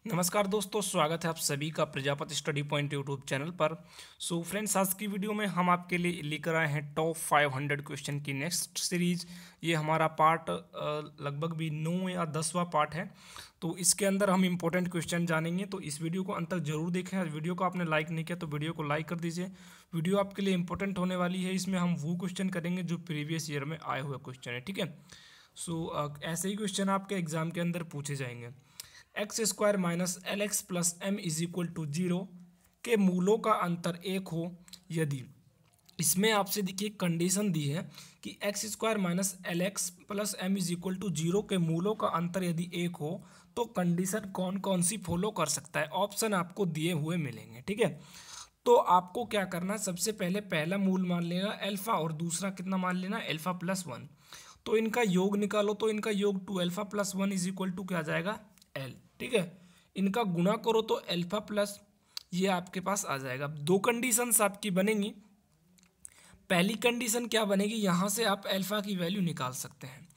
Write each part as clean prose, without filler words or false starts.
नमस्कार दोस्तों, स्वागत है आप सभी का Prajapati study point YouTube channel पर। सो फ्रेंड्स, आज की वीडियो में हम आपके लिए लेकर आए हैं टॉप 500 क्वेश्चन की नेक्स्ट सीरीज। ये हमारा पार्ट लगभग भी 9 या 10वां पार्ट है। तो इसके अंदर हम इंपॉर्टेंट क्वेश्चन जानेंगे, तो इस वीडियो को अंत तक जरूर देखें। और वीडियो को आपने लाइक नहीं किया तो वीडियो को लाइक कर दीजिए। वीडियो आपके लिए इंपॉर्टेंट होने वाली है। इसमें हम वो क्वेश्चन करेंगे जो प्रीवियस ईयर में आए हुए क्वेश्चन है, ठीक है। सो ऐसे ही क्वेश्चन आपके एग्जाम के अंदर पूछे जाएंगे। X square minus L X plus M is equal to 0 के मूलों का अंतर 1 हो यदि। इसमें आपसे देखिए कंडीशन दी है कि X square minus L X plus M is equal to 0 के मूलों का अंतर यदि 1 हो तो कंडीशन कौन कौन सी फॉलो कर सकता है। ऑप्शन आपको दिए हुए मिलेंगे, ठीक है। तो आपको क्या करना है, सबसे पहले पहला मूल मान लेना अल्फा और दूसरा कितना मान लेना, अल्फा प्लस 1। तो इनका योग निकालो, तो इनका योग 2 alpha plus 1 is equal to क्या आ जाएगा, एल, ठीक है। इनका गुणा करो तो अल्फा प्लस ये आपके पास आ जाएगा। दो कंडीशंस आपकी बनेंगी। पहली कंडीशन क्या बनेगी, यहाँ से आप अल्फा की वैल्यू निकाल सकते हैं।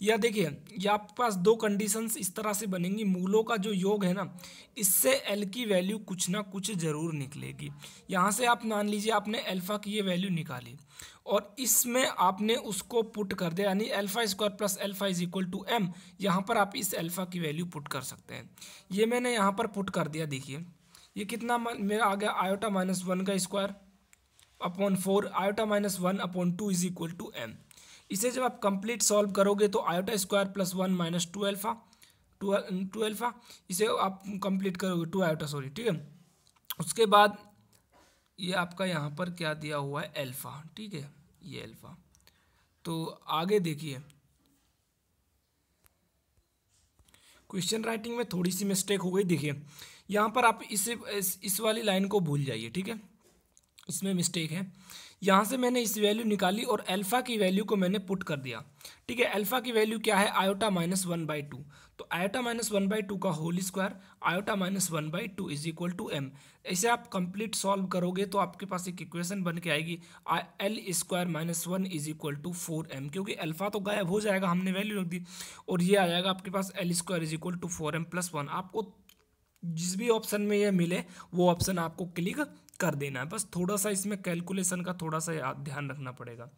या देखिए, ये आपके पास दो कंडीशंस इस तरह से बनेंगी, मूलों का जो योग है ना, इससे एल की वैल्यू कुछ ना कुछ जरूर निकलेगी। यहाँ से आप मान लीजिए आपने अल्फा की ये वैल्यू निकाली और इसमें आपने उसको पुट कर दिया, यानी alpha square plus alpha is equal to M. यहाँ पर आप इस अल्फा की वैल्यू पुट कर सकते हैं। ये मैंने यहाँ पर पुट कर दिया। देखिए ये कितना मेरा आ गया, आयोटा माइनस 1 का square upon 4 iota minus 1 upon 2 is equal to M. इसे जब आप कंप्लीट सॉल्व करोगे तो iota square plus 1 minus 2 alpha, two alpha, इसे आप कंप्लीट करोगे 2 आयोटा, सॉरी, ठीक है। उसके बाद ये आपका यहाँ पर क्या दिया हुआ है, अल्फा, ठीक है, ये अल्फा। तो आगे देखिए, क्वेश्चन राइटिंग में थोड़ी सी मिस्टेक हो गई। देखिए यहाँ पर आप इस वाली लाइन को भूल जाइए, ठीक है, इसमें मिस्टेक है। यहाँ से मैंने इस वैल्यू निकाली और अल्फा की वैल्यू को मैंने पुट कर दिया, ठीक है। अल्फा की वैल्यू क्या है, आयोटा माइनस 1/2। तो आयोटा माइनस 1/2 का whole square iota minus 1/2 is equal to M. ऐसे आप कंप्लीट सॉल्व करोगे तो आपके पास एक इक्वेशन बन के आएगी, L square minus 1 is equal to 4m, क्योंकि अल्फा तो गायब हो जाएगा, हमने वैल्यू रख दी। और ये आ जाएगा आपके पास L square is equal to 4m plus 1। आपको जिस भी ऑप्शन में ये मिले वो ऑप्शन आपको क्लिक कर देना है। बस थोड़ा सा इसमें कैलकुलेशन का थोड़ा सा ध्यान रखना पड़ेगा।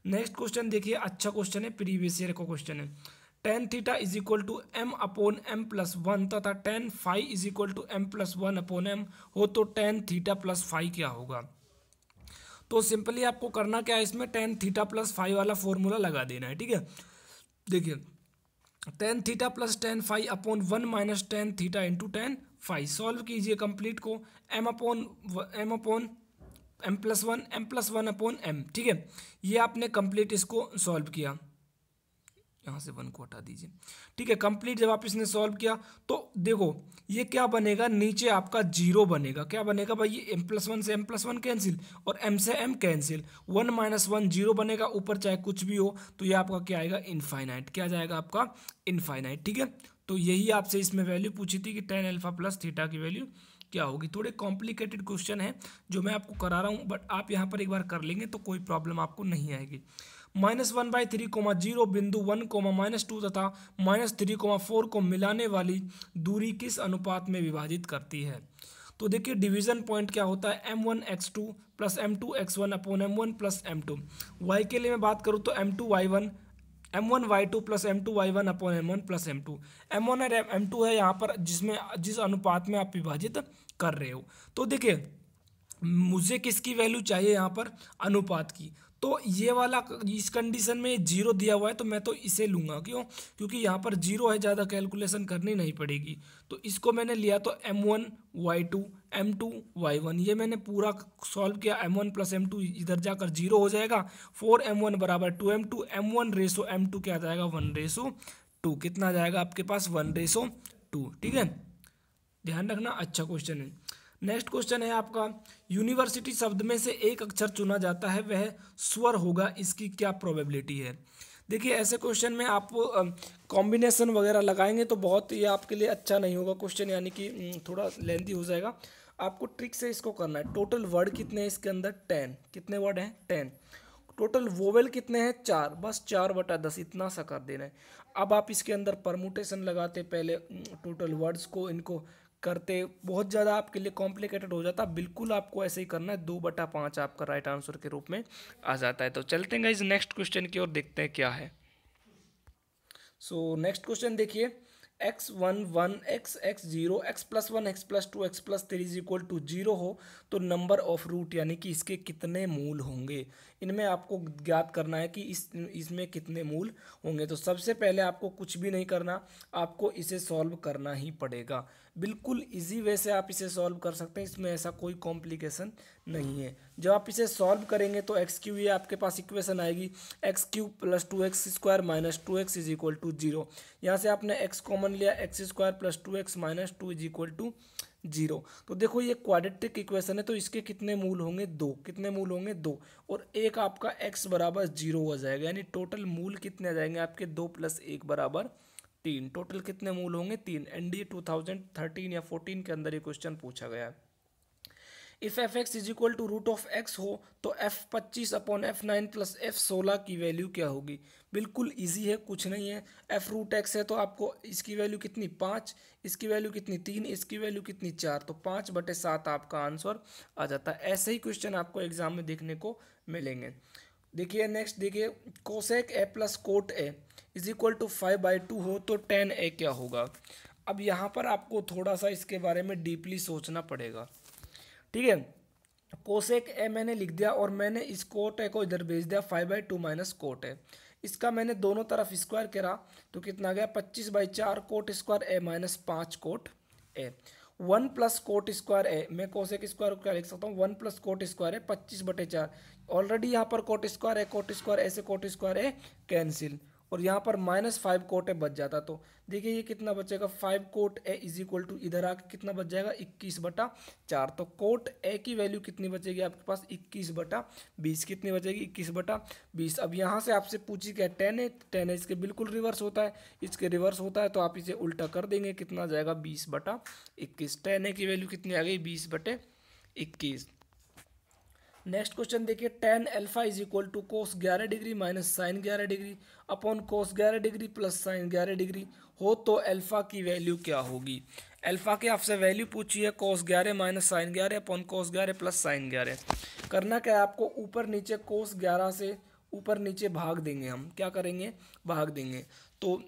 नेक्स्ट क्वेश्चन देखिए, अच्छा क्वेश्चन है, प्रीवियस ईयर का क्वेश्चन है। Tan theta is equal to M upon M plus 1 तथा tan phi is equal to M plus 1 upon M हो तो टेन थीटा प्लस फाई क्या होगा। तो सिंपली आपको करना क्या है, इसमें टेन थीटा प्लस फाई वाला फॉर्मूला लगा देना है, ठीक है। देखिए tan theta plus tan phi upon 1 minus tan theta into tan phi. Solve कीजिए कंप्लीट को, M upon M plus 1, M plus 1 upon M, ठीक है। ये आपने कंप्लीट इसको सॉल्व किया, यहाँ से 1 को हटा दीजिए, ठीक है। कंप्लीट जब आप इसने सॉल्व किया तो देखो ये क्या बनेगा, नीचे आपका 0 बनेगा। क्या बनेगा भाई, ये एम प्लस 1 से एम प्लस 1 कैंसिल और एम से एम कैंसिल, 1 माइनस 1 0 बनेगा, ऊपर चाहे कुछ भी हो। तो ये आपका क्या आएगा, इनफाइनाइट। क्या जाएगा आपका, इनफाइनाइट, ठीक है। तो यही आपसे इसमें वैल्यू पूछी थी कि टेन अल्फा प्लस थीटा की वैल्यू क्या होगी। थोड़े कॉम्प्लिकेटेड क्वेश्चन है जो मैं आपको करा रहा हूँ, बट आप यहाँ पर एक बार कर लेंगे तो कोई प्रॉब्लम आपको नहीं आएगी। -1/3, 0 बिंदु 1, -2 तथा -3, 4 को मिलाने वाली दूरी किस अनुपात में विभाजित करती है। तो देखिए डिवीजन पॉइंट क्या होता है, m1x2 plus m2x1 upon m1 plus m2। y के लिए मैं बात करूँ तो m2y1 m1y2 plus m2y1 upon m1 plus m2। m1 और m2 है यहाँ पर जिस अनुपात में आप विभाजित कर रहे हो। तो देखिए मुझे किसकी वैल्यू चाहिए यहाँ पर, अनुपात की। तो ये वाला इस कंडीशन में 0 दिया हुआ है तो मैं तो इसे लूँगा, क्यों, क्योंकि यहाँ पर 0 है, ज़्यादा कैलकुलेशन करनी नहीं पड़ेगी। तो इसको मैंने लिया तो m1y2 m2y1, ये मैंने पूरा सॉल्व किया। m1 प्लस m2 इधर जाकर 0 हो जाएगा, 4m1 बराबर 2m2, m1 रेसो m2 क्या आ जाएगा, 1/2। कितना आ जाएगा आपके पास, 1/2, ठीक है। ध्यान रखना, अच्छा क्वेश्चन है। नेक्स्ट क्वेश्चन है आपका, यूनिवर्सिटी शब्द में से एक अक्षर चुना जाता है, वह स्वर होगा, इसकी क्या प्रोबेबिलिटी है। देखिए ऐसे क्वेश्चन में आप कॉम्बिनेशन वगैरह लगाएंगे तो बहुत ये आपके लिए अच्छा नहीं होगा क्वेश्चन, यानी कि थोड़ा लेंथी हो जाएगा। आपको ट्रिक से इसको करना है। टोटल वर्ड कितने हैं इसके अंदर, 10। कितने वर्ड हैं, 10। टोटल वोवेल कितने हैं, 4, बस 4/10 इतना सा कर देना है। अब आप इसके अंदर परमुटेशन लगाते, पहले टोटल वर्ड्स को इनको करते, बहुत ज़्यादा आपके लिए कॉम्प्लिकेटेड हो जाता। बिल्कुल आपको ऐसे ही करना है, 2/5 आपका राइट आंसर के रूप में आ जाता है। तो चलते हैं गाइस नेक्स्ट क्वेश्चन की ओर, देखते हैं क्या है। सो नेक्स्ट क्वेश्चन देखिए, x1 1 x0 x+1 x+2 x+3 is equal to 0 हो तो नंबर ऑफ रूट यानी कि इसके कितने मूल होंगे। इनमें आपको ज्ञात करना है कि इसमें कितने मूल होंगे। तो सबसे पहले आपको कुछ भी नहीं करना, आपको इसे सॉल्व करना ही पड़ेगा। बिल्कुल इजी वे से आप इसे सॉल्व कर सकते हैं, इसमें ऐसा कोई कॉम्प्लिकेशन नहीं है। जब आप इसे सॉल्व करेंगे तो एक्स क्यू, ये आपके पास इक्वेशन आएगी x³ + 2x² - 2x is equal to 0। यहाँ से आपने x कॉमन लिया, x² + 2x - 2 is equal to 0। तो देखो ये क्वाड्रेटिक इक्वेशन है, तो इसके कितने मूल होंगे, 2। कितने मूल होंगे, 2। और एक आपका x बराबर 0 हो जाएगा, यानी टोटल मूल कितने आ जाएंगे आपके, 2 + 1 बराबर 3। टोटल कितने मूल होंगे, 3। एनडीए 2013 या 14 के अंदर ये क्वेश्चन पूछा गया है। If F X is equal to root of X हो तो f25/f9 + f16 की वैल्यू क्या होगी। बिल्कुल इजी है, कुछ नहीं है। f रूट एक्स है तो आपको इसकी वैल्यू कितनी, 5, इसकी वैल्यू कितनी, 3, इसकी वैल्यू कितनी, 4, तो 5/7 आपका आंसर आ जाता है। ऐसे ही क्वेश्चन आपको एग्जाम में देखने को मिलेंगे। देखिए नेक्स्ट देखिए, cosec a + cot a is equal to 5/2 हो तो tan a क्या होगा। अब यहाँ पर आपको थोड़ा सा इसके बारे में डीपली सोचना पड़ेगा, ठीक है। कोसेक ए मैंने लिख दिया और मैंने इस कोट ए को इधर भेज दिया, 5/2 - कोट ए। इसका मैंने दोनों तरफ स्क्वायर करा तो कितना गया, 25/4 cot square A - 5 cot A. 1 + cot square A, मैं कोसेक स्क्वायर को क्या लिख सकता हूँ, 1 + कोट स्क्वायर है 25/4। ऑलरेडी यहाँ पर कोट स्क्वायर है, कोट स्क्वायर ऐसे कोट स्क्वायर है कैंसिल, और यहाँ पर -5 कोट ए बच जाता। तो देखिए ये कितना बचेगा, 5 cot A is equal to इधर आके कितना बच जाएगा, 21/4। तो कोट ए की वैल्यू कितनी बचेगी आपके पास, 21/20। कितनी बचेगी, 21/20। अब यहाँ से आपसे पूछी क्या, tan है इसके बिल्कुल रिवर्स होता है, इसके रिवर्स होता है तो आप इसे उल्टा कर देंगे, कितना जाएगा, 20/21। tan ए की वैल्यू कितनी आ गई, 20/21। नेक्स्ट क्वेश्चन देखिए, tan alpha is equal to cos 11 degree - sin 11 degree upon cos 11 degree + sin 11 degree हो तो अल्फा की वैल्यू क्या होगी। अल्फा की आपसे वैल्यू पूछी है, cos 11 - sin 11 upon cos 11 + sin 11। करना क्या है आपको, ऊपर नीचे cos 11 से ऊपर नीचे भाग देंगे, हम क्या करेंगे, भाग देंगे। तो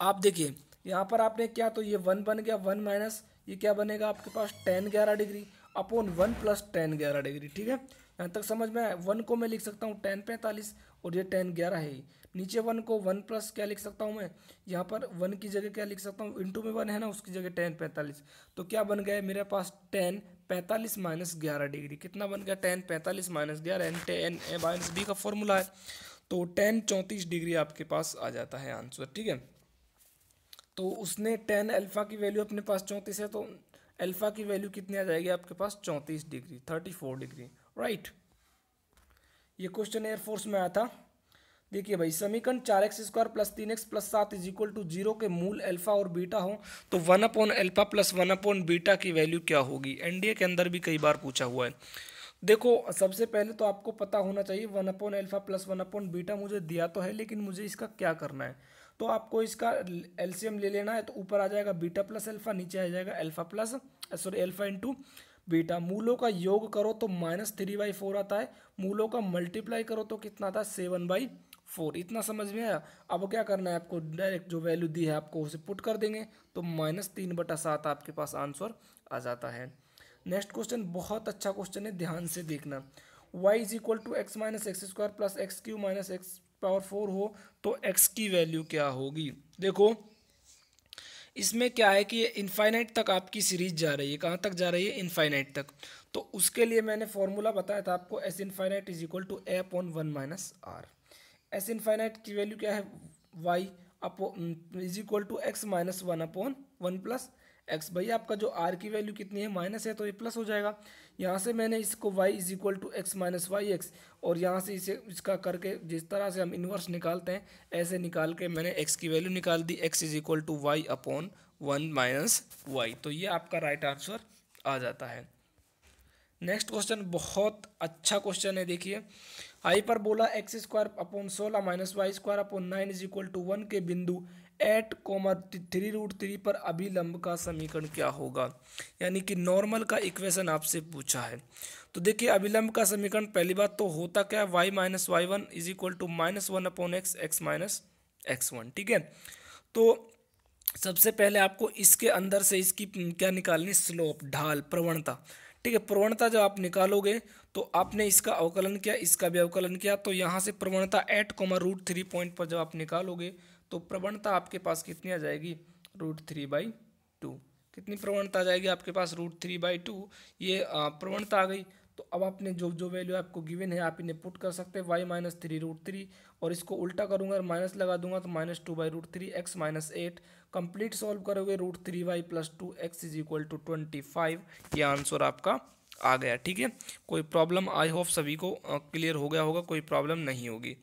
आप देखिए यहाँ पर आपने क्या, तो ये 1 बन गया, 1 माइनस ये क्या बनेगा आपके पास, tan 11 degree upon 1 + tan 11 degree. ठीक है, यहाँ तक समझ में आया। 1 को मैं लिख सकता हूँ tan 45 और ये tan 11 है ही। नीचे 1 को 1 प्लस क्या लिख सकता हूँ मैं, यहाँ पर 1 की जगह क्या लिख सकता हूँ, इंटू में 1 है ना, उसकी जगह tan 45। तो क्या बन गया मेरे पास, tan 45 - 11 डिग्री। कितना बन गया, tan 45 - 11, tan -b का फॉर्मूला है, तो tan 34 डिग्री आपके पास आ जाता है आंसर। ठीक है, तो उसने tan अल्फा की वैल्यू अपने पास 34 है, तो अल्फा की वैल्यू कितनी आ जाएगी आपके पास, 34 डिग्री, 34 डिग्री, राइट। ये क्वेश्चन एयरफोर्स में आया था। देखिए भाई, समीकरण 4x² + 3x + 7 is equal to 0 के मूल अल्फा और बीटा हो तो 1/अल्फा + 1/बीटा की वैल्यू क्या होगी। एनडीए के अंदर भी कई बार पूछा हुआ है। देखो सबसे पहले तो आपको पता होना चाहिए 1/अल्फा + 1/बीटा मुझे दिया तो है, लेकिन मुझे इसका क्या करना है। तो आपको इसका एलसीएम ले लेना है, तो ऊपर आ जाएगा बीटा + अल्फा, नीचे आ जाएगा अल्फा इंटू बीटा। मूलों का योग करो तो -3/4 आता है, मूलों का मल्टीप्लाई करो तो कितना आता है, 7/4। इतना समझ में आया। अब क्या करना है आपको, डायरेक्ट जो वैल्यू दी है आपको उसे पुट कर देंगे, तो -3/7 आपके पास आंसर आ जाता है। नेक्स्ट क्वेश्चन बहुत अच्छा क्वेश्चन है, ध्यान से देखना। y is equal to x - x² + x³ - x⁴ हो तो x की वैल्यू क्या होगी। देखो इसमें क्या है कि ये इनफाइनाइट तक आपकी सीरीज जा रही है, कहाँ तक जा रही है, इनफाइनाइट तक। तो उसके लिए मैंने फॉर्मूला बताया था आपको, s infinite is equal to a/1 - r। s infinite की वैल्यू क्या है, y is equal to x - 1/1 + x। भाई आपका जो r की वैल्यू कितनी है, माइनस है, तो ये प्लस हो जाएगा। यहाँ से मैंने इसको y is equal to x - yx, और यहाँ से इसे इसका करके जिस तरह से हम इन्वर्स निकालते हैं ऐसे निकाल के मैंने x की वैल्यू निकाल दी, x is equal to y/1 - y। तो ये आपका राइट आंसर आ जाता है। नेक्स्ट क्वेश्चन बहुत अच्छा क्वेश्चन है, देखिए hyperbola X square upon 16 minus Y square upon 9 is equal to 1 के बिंदु 8,3√3 पर अभिलंब का समीकरण क्या होगा, यानी कि नॉर्मल का इक्वेशन आपसे पूछा है। तो देखिए अभिलंब का समीकरण पहली बात तो होता क्या है, Y minus Y one is equal to -1 upon X, X minus x1, ठीक है। तो सबसे पहले आपको इसके अंदर से इसकी क्या निकालनी, स्लोप, ढाल, प्रवणता, ठीक है। प्रवणता जब आप निकालोगे तो आपने इसका अवकलन किया, इसका भी अवकलन किया, तो यहाँ से प्रवणता 8,√3 पॉइंट पर जब आप निकालोगे तो प्रवणता आपके पास कितनी आ जाएगी, √3/2। कितनी प्रवणता आ जाएगी आपके पास, √3/2। ये प्रवणता आ गई। तो अब आपने जो जो वैल्यू आपको गिवन है आप इन्हें पुट कर सकते हैं, y माइनस 3√3, और इसको उल्टा करूंगा और माइनस लगा दूंगा तो -2/√3, x माइनस 8। कंप्लीट सॉल्व करोगे √3y plus 2x is equal to 25। ये आंसर आपका आ गया, ठीक है। कोई प्रॉब्लम, आई होप सभी को क्लियर हो गया होगा, कोई प्रॉब्लम नहीं होगी।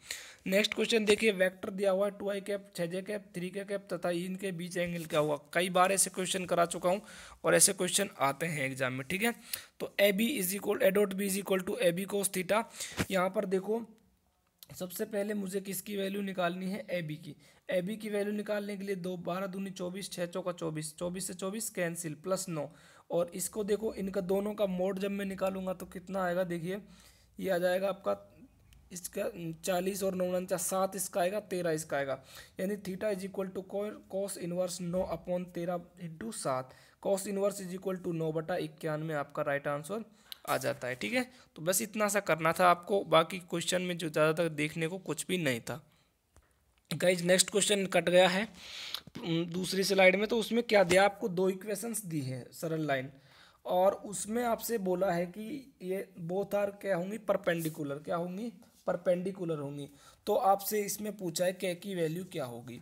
नेक्स्ट क्वेश्चन देखिए, वेक्टर दिया हुआ है 2i cap, 6j cap, 3k cap तथा इनके बीच एंगल क्या हुआ। कई बार ऐसे क्वेश्चन करा चुका हूँ और ऐसे क्वेश्चन आते हैं एग्जाम में, ठीक है। तो A B is equal A dot B is equal to A B cos theta. यहाँ पर देखो सबसे पहले मुझे किसकी वैल्यू निकालनी है, ए बी की। ए बी की वैल्यू निकालने के लिए 2 12 दूनी 24, 6 चौका 24, 24 से 24 कैंसिल, प्लस 9। और इसको देखो इनका दोनों का मोड जब मैं निकालूंगा तो कितना आएगा, देखिए ये आ जाएगा आपका, इसका 40 और 9 49, 7 इसका आएगा, 13 इसका आएगा, यानी theta is equal to cos inverse 9 upon 13 into 7। Cos inverse is equal to 9/91 आपका राइट आंसर आ जाता है, ठीक है। तो बस इतना सा करना था आपको, बाकी क्वेश्चन में जो ज़्यादातर देखने को कुछ भी नहीं था। गाइज नेक्स्ट क्वेश्चन कट गया है दूसरी स्लाइड में, तो उसमें क्या दिया आपको, 2 इक्वेशंस दी है सरल लाइन, और उसमें आपसे बोला है कि ये बोथ आर क्या होंगी, परपेंडिकुलर, क्या होंगी, परपेंडिकुलर होंगी। तो आपसे इसमें पूछा है के की वैल्यू क्या होगी,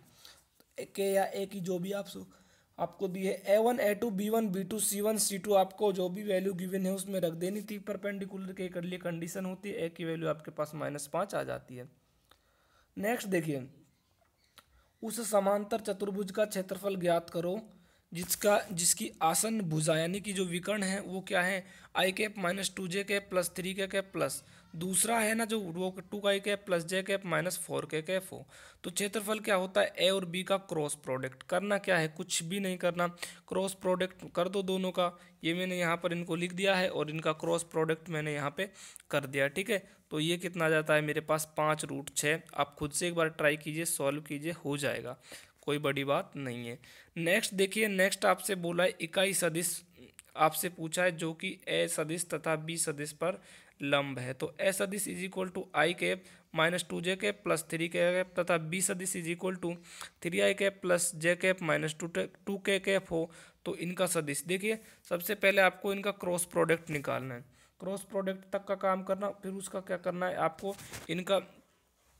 के या ए की जो भी आपको दी है, A1 A2 B1 B2 C1 C2 आपको जो भी वैल्यू गिवन है उसमें रख देनी थी। परपेंडिकुलर के लिए कंडीशन होती है, ए की वैल्यू आपके पास -5 आ जाती है। नेक्स्ट देखिए, उस समांतर चतुर्भुज का क्षेत्रफल ज्ञात करो जिसकी आसन भुजा यानी कि जो विकर्ण है वो क्या है, i cap minus 2j cap plus 3k cap plus दूसरा है ना जो वो 2i cap plus j cap minus 4k cap हो। तो क्षेत्रफल क्या होता है, a और b का क्रॉस प्रोडक्ट। करना क्या है, कुछ भी नहीं करना, क्रॉस प्रोडक्ट कर दो दोनों का। ये मैंने यहाँ पर इनको लिख दिया है और इनका क्रॉस प्रोडक्ट मैंने यहाँ पे कर दिया, ठीक है। तो ये कितना आ जाता है मेरे पास 5√6। आप खुद से एक बार ट्राई कीजिए, सॉल्व कीजिए, हो जाएगा, कोई बड़ी बात नहीं है। नेक्स्ट देखिए, नेक्स्ट आपसे बोला है इकाई सदिश आपसे पूछा है जो कि ए सदिश तथा बी सदिश पर लंब है। तो ए सदिश is equal to I cap minus 2j cap plus 3k cap तथा बी सदिश is equal to 3i cap plus j cap minus 2k cap हो। तो इनका सदिश देखिए, सबसे पहले आपको इनका क्रॉस प्रोडक्ट निकालना है, क्रॉस प्रोडक्ट तक का काम करना, फिर उसका क्या करना है आपको, इनका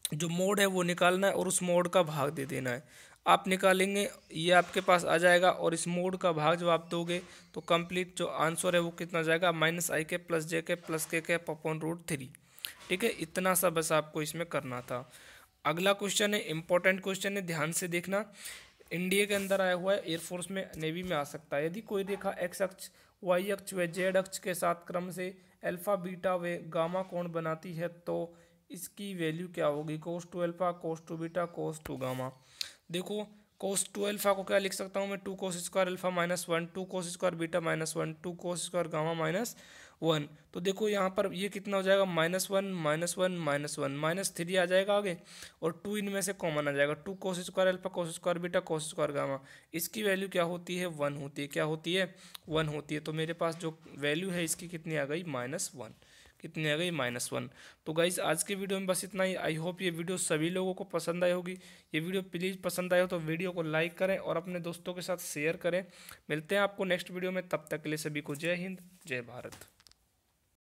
जो मोड है वो निकालना है और उस मोड का भाग दे देना है। आप निकालेंगे ये आपके पास आ जाएगा और इस मोड का भाग जब आप दोगे तो कंप्लीट जो आंसर है वो कितना जाएगा, -i cap plus j cap plus k cap upon √3, ठीक है। इतना सा बस आपको इसमें करना था। अगला क्वेश्चन है, इंपॉर्टेंट क्वेश्चन है, ध्यान से देखना। इंडिया के अंदर आया हुआ है, एयरफोर्स में, नेवी में आ सकता है। यदि कोई रेखा एक्स अक्ष, वाई अक्ष व जेड अक्ष के साथ क्रम से अल्फा बीटा व गामा कोण बनाती है तो इसकी वैल्यू क्या होगी, cos 2 alpha, cos 2 beta, cos 2 gamma. देखो cos 2 अल्फा को क्या लिख सकता हूँ मैं, 2 cos square alpha -1, 2 cos square beta -1, 2 cos square gamma -1। तो देखो यहाँ पर ये कितना हो जाएगा, -1 -1 -1 -3 आ जाएगा आगे, और 2 इनमें से कॉमन आ जाएगा, 2 cos square alpha, cos square beta, cos square gamma. इसकी वैल्यू क्या होती है, 1 होती है। क्या होती है, 1 होती है। तो मेरे पास जो वैल्यू है इसकी कितनी आ गई, -1। कितनी आ गई, -1। तो गाइज आज के वीडियो में बस इतना ही। आई होप ये वीडियो सभी लोगों को पसंद आई होगी। ये वीडियो प्लीज़ पसंद आए हो तो वीडियो को लाइक करें और अपने दोस्तों के साथ शेयर करें। मिलते हैं आपको नेक्स्ट वीडियो में, तब तक के लिए सभी को जय हिंद, जय भारत।